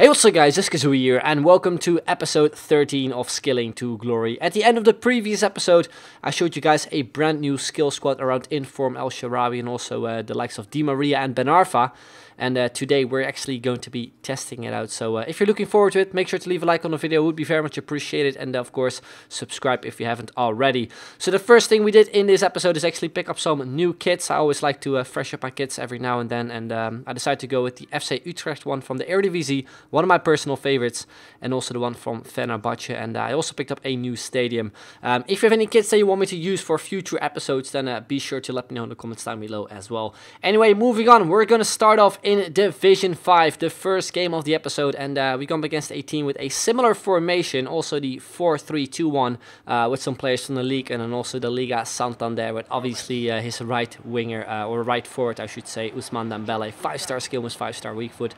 Hey, what's up guys, it's Kazooie here and welcome to episode 13 of Skilling to Glory. At the end of the previous episode, I showed you guys a brand new skill squad around Inform, El Sharawi and also the likes of Di Maria and Ben Arfa. And today we're actually going to be testing it out. So if you're looking forward to it, make sure to leave a like on the video. It would be very much appreciated. And of course, subscribe if you haven't already. So the first thing we did in this episode is actually pick up some new kits. I always like to fresh up my kits every now and then. And I decided to go with the FC Utrecht one from the Eredivisie. One of my personal favorites. And also the one from Fenerbahce. And I also picked up a new stadium. If you have any kits that you want me to use for future episodes, then be sure to let me know in the comments down below as well. Anyway, moving on. We're going to start off in Division 5, the first game of the episode, and we come against a team with a similar formation, also the 4-3-2-1, with some players from the league, and then also the Liga Santander, with obviously his right winger, or right forward, I should say, Ousmane Dembele, 5-star skill with 5-star weak foot.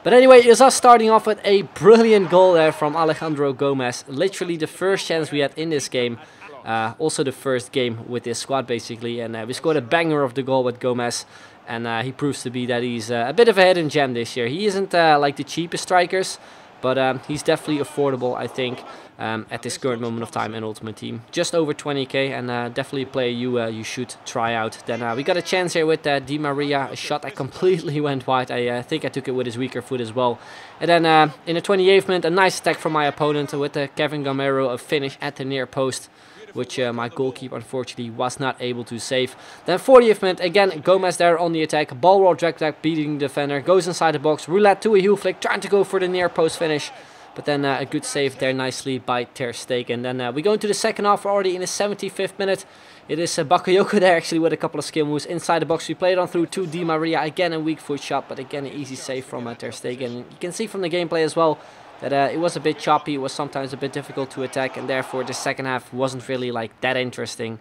But anyway, it's us starting off with a brilliant goal there from Alejandro Gomez, literally the first chance we had in this game. Also the first game with this squad basically, and we scored a banger of the goal with Gomez. And he proves to be that he's a bit of a hidden gem this year. He isn't like the cheapest strikers, but he's definitely affordable, I think, at this current moment of time in Ultimate Team. Just over 20k, and definitely a player you should try out. Then we got a chance here with Di Maria, a shot that completely went wide. I think I took it with his weaker foot as well. And then in the 28th minute, a nice attack from my opponent with Kevin Gamero, a finish at the near post, which my goalkeeper unfortunately was not able to save. Then 40th minute, again Gomez there on the attack, ball roll drag back, beating the defender, goes inside the box, roulette to a heel flick, trying to go for the near post finish. But then a good save there nicely by Ter Stegen. Then we go into the second half already in the 75th minute. It is Bakayoko there actually with a couple of skill moves inside the box. We played on through to Di Maria, again a weak foot shot, but again an easy save from Ter Stegen. You can see from the gameplay as well that it was a bit choppy, it was sometimes a bit difficult to attack, and therefore the second half wasn't really like that interesting.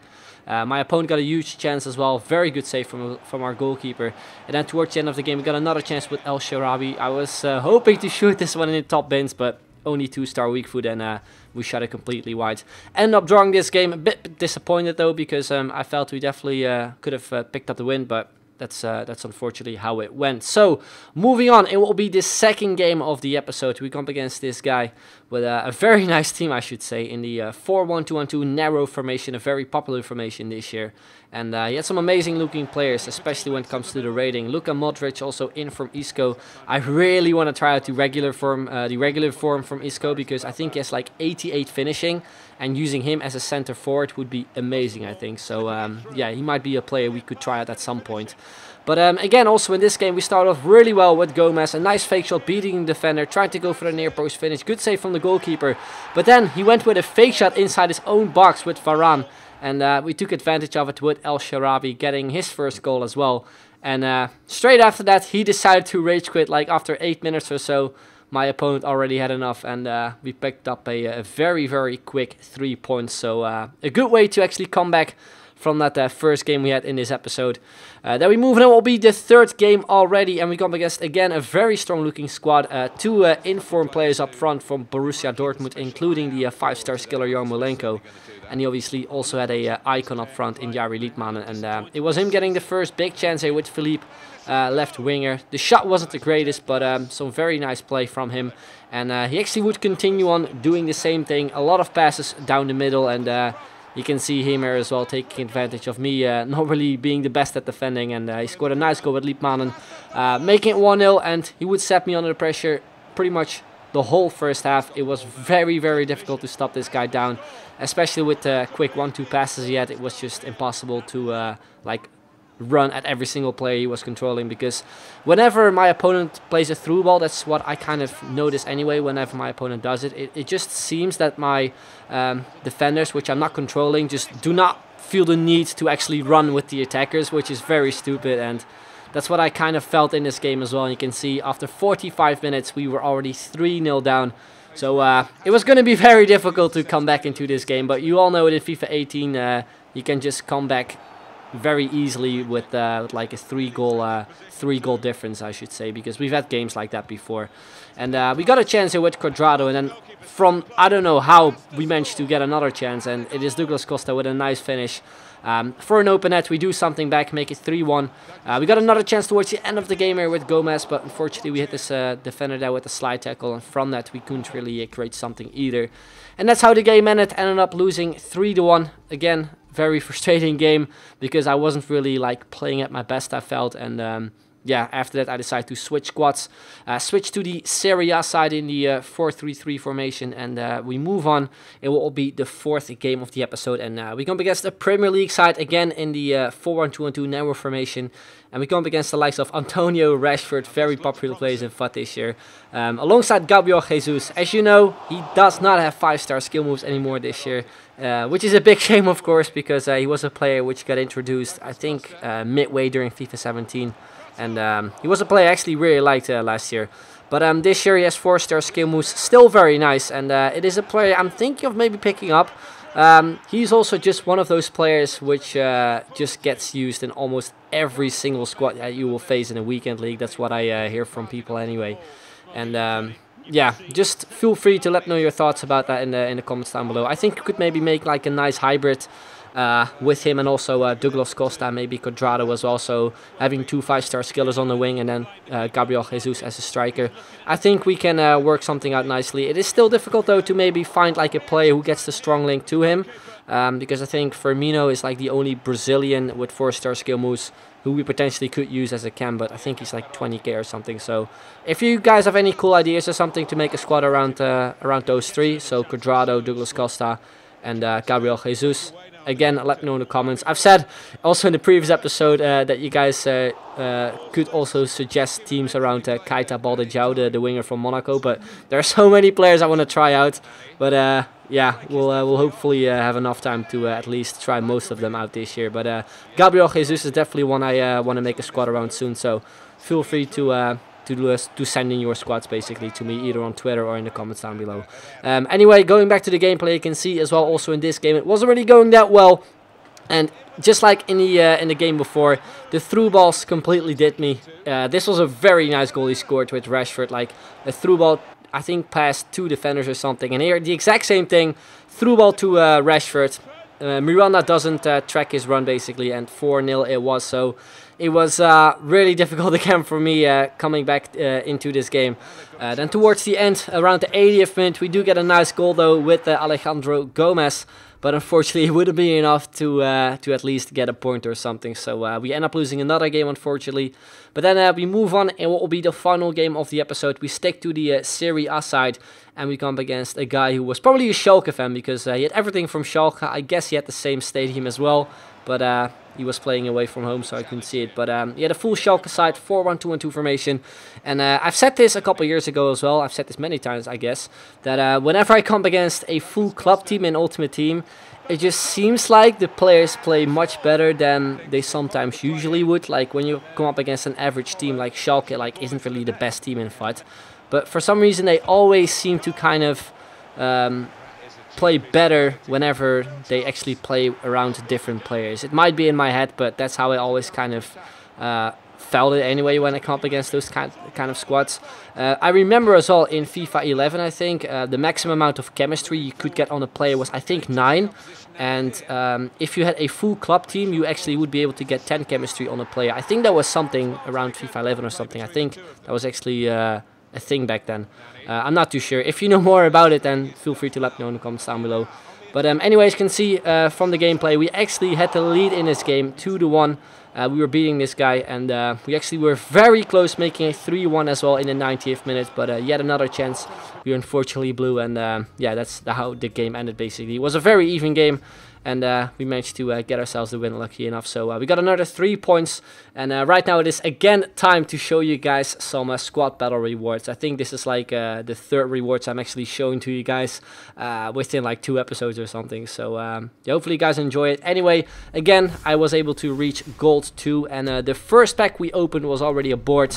My opponent got a huge chance as well, very good save from our goalkeeper. And then towards the end of the game we got another chance with El Sharawi. I was hoping to shoot this one in the top bins, but only 2-star weak foot, and we shot it completely wide. Ended up drawing this game, a bit disappointed though, because I felt we definitely could have picked up the win, but that's unfortunately how it went. So, moving on, it will be the second game of the episode. We come up against this guy with a very nice team, I should say, in the 4-1-2-1-2 narrow formation, a very popular formation this year. And he had some amazing looking players, especially when it comes to the rating. Luka Modric also in from Isco. I really want to try out the regular form from Isco, because I think he has like 88 finishing, and using him as a center forward would be amazing, I think. So yeah, he might be a player we could try out at some point. But again, also in this game, we start off really well with Gomez. A nice fake shot, beating the defender, trying to go for the near post finish. Good save from the goalkeeper. But then he went with a fake shot inside his own box with Varane. And we took advantage of it with El Sharawi getting his first goal as well. And straight after that, he decided to rage quit. Like after 8 minutes or so, my opponent already had enough. And we picked up a very, very quick 3 points. So a good way to actually come back from that first game we had in this episode. Then we move on, it will be the third game already, and we come against again a very strong looking squad. Two informed players up front from Borussia Dortmund, including the 5-star skiller Yarmolenko. And he obviously also had a icon up front in Jari Liedmanen, and it was him getting the first big chance here with Philippe, left winger. The shot wasn't the greatest, but some very nice play from him. And he actually would continue on doing the same thing, a lot of passes down the middle, and you can see him here as well taking advantage of me not really being the best at defending, and he scored a nice goal with Liedmanen, making it 1-0, and he would set me under pressure pretty much the whole first half. It was very, very difficult to stop this guy down, especially with the quick 1-2 passes he had. It was just impossible to like run at every single player he was controlling, because whenever my opponent plays a through ball, that's what I kind of notice anyway. Whenever my opponent does it, it just seems that my defenders, which I'm not controlling, just do not feel the need to actually run with the attackers, which is very stupid. And that's what I kind of felt in this game as well. And you can see after 45 minutes we were already 3-0 down. So it was going to be very difficult to come back into this game, but you all know it in FIFA 18 you can just come back very easily with like a three goal difference, I should say, because we've had games like that before. And we got a chance here with Quadrado, and then from, I don't know how, we managed to get another chance, and it is Douglas Costa with a nice finish. For an open net, we do something back, make it 3-1. We got another chance towards the end of the game here with Gomez, but unfortunately we hit this defender there with a slide tackle, and from that we couldn't really create something either. And that's how the game ended up losing 3-1. Again, very frustrating game, because I wasn't really like playing at my best, I felt, and yeah, after that I decided to switch squads, switch to the Serie A side in the 4-3-3 formation, and we move on. It will be the 4th game of the episode, and we come up against the Premier League side again in the 4-1-2-1-2 narrow formation, and we come up against the likes of Antonio, Rashford, very popular players in FUT this year, alongside Gabriel Jesus. As you know, he does not have 5-star skill moves anymore this year, which is a big shame, of course, because he was a player which got introduced, I think, midway during FIFA 17. And he was a player I actually really liked last year. But this year he has 4-star skill moves, still very nice. And it is a player I'm thinking of maybe picking up. He's also just one of those players which just gets used in almost every single squad that you will face in a weekend league. That's what I hear from people anyway. And yeah, just feel free to let me know your thoughts about that in the comments down below. I think you could maybe make like a nice hybrid with him and also Douglas Costa, maybe Quadrado as well, so having 2 5-star skillers on the wing and then Gabriel Jesus as a striker. I think we can work something out nicely. It is still difficult though to maybe find like a player who gets the strong link to him, because I think Firmino is like the only Brazilian with 4-star skill moves who we potentially could use as a cam, but I think he's like 20k or something. So if you guys have any cool ideas or something to make a squad around those 3, so Quadrado, Douglas Costa and Gabriel Jesus, again, let me know in the comments. I've said also in the previous episode that you guys could also suggest teams around Keita Baldejão, the winger from Monaco, but there are so many players I want to try out. But yeah, we'll hopefully have enough time to at least try most of them out this year. But Gabriel Jesus is definitely one I want to make a squad around soon, so feel free to send in your squads basically to me, either on Twitter or in the comments down below. Anyway, going back to the gameplay, you can see as well also in this game it wasn't really going that well, and just like in the game before, the through balls completely did me. This was a very nice goal he scored with Rashford, like a through ball I think past 2 defenders or something, and here the exact same thing, through ball to Rashford. Miranda doesn't track his run basically, and 4-0 it was, so it was really difficult again for me coming back into this game. Then towards the end, around the 80th minute, we do get a nice goal though with Alejandro Gomez, but unfortunately it wouldn't be enough to at least get a point or something. So we end up losing another game, unfortunately. But then we move on, and what will be the final game of the episode, we stick to the Serie A side, and we come up against a guy who was probably a Schalke fan, because he had everything from Schalke. I guess he had the same stadium as well, but he was playing away from home, so I couldn't see it. But he had a full Schalke side, 4-1-2-1-2 formation. And I've said this a couple years ago as well. I've said this many times, I guess, that whenever I come up against a full club team in Ultimate Team, it just seems like the players play much better than they sometimes usually would. Like when you come up against an average team like Schalke, like isn't really the best team in FUT. But for some reason, they always seem to kind of play better whenever they actually play around different players. It might be in my head, but that's how I always kind of felt it anyway when I come up against those kind of squads. I remember as well in FIFA 11, I think, the maximum amount of chemistry you could get on a player was, I think, 9. And if you had a full club team, you actually would be able to get 10 chemistry on a player. I think that was something around FIFA 11 or something. I think that was actually a thing back then. I'm not too sure. If you know more about it, then feel free to let me know in the comments down below. But anyways, you can see from the gameplay, we actually had the lead in this game, 2-1. We were beating this guy, and we actually were very close making it 3-1 as well in the 90th minute. But yet another chance we unfortunately blew, and yeah, that's how the game ended basically. It was a very even game, and we managed to get ourselves the win, lucky enough. So we got another 3 points, and right now it is again time to show you guys some squad battle rewards. I think this is like the 3rd rewards I'm actually showing to you guys within like 2 episodes or something. So yeah, hopefully you guys enjoy it. Anyway, again, I was able to reach Gold 2, and the first pack we opened was already a board.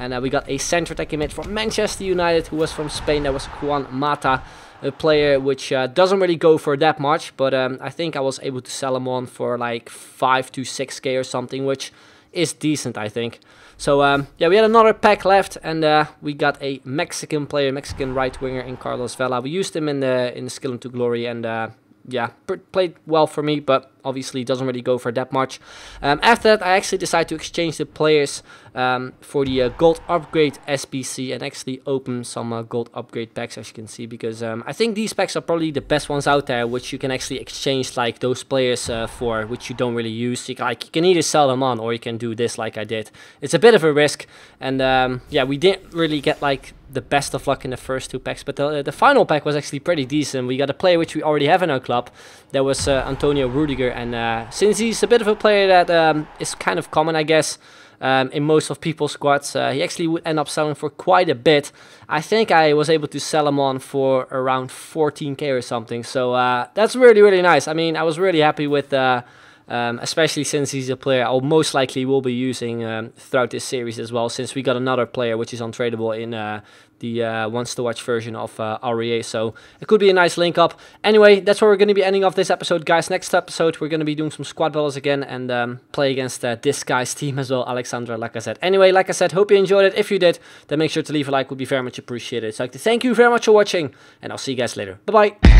And we got a centre attacking mid from Manchester United who was from Spain. That was Juan Mata, a player which doesn't really go for that much, but I think I was able to sell him on for like 5 to 6k or something, which is decent, I think. So yeah, we had another pack left, and we got a Mexican player, Mexican right winger in Carlos Vela. We used him in the Skill into Glory, and yeah, played well for me, but obviously doesn't really go for that much. After that, I actually decided to exchange the players for the gold upgrade SBC and actually open some gold upgrade packs, as you can see, because I think these packs are probably the best ones out there, which you can actually exchange like those players for, which you don't really use. You can either sell them on, or you can do this like I did. It's a bit of a risk, and yeah, we didn't really get like the best of luck in the first 2 packs, but the final pack was actually pretty decent. We got a player which we already have in our club. That was Antonio Rudiger, and since he's a bit of a player that is kind of common, I guess, in most of people's squads, he actually would end up selling for quite a bit. I think I was able to sell him on for around 14k or something, so that's really, really nice. I mean, I was really happy with especially since he's a player I'll most likely will be using throughout this series as well, since we got another player which is untradeable in the wants to watch version of REA, so it could be a nice link up. Anyway, that's where we're going to be ending off this episode, guys. Next episode we're going to be doing some squad battles again and play against this guy's team as well, Alexandra, like I said. Anyway, like I said, hope you enjoyed it. If you did, then make sure to leave a like, would be very much appreciated. So I'd like to thank you very much for watching, and I'll see you guys later. Bye bye.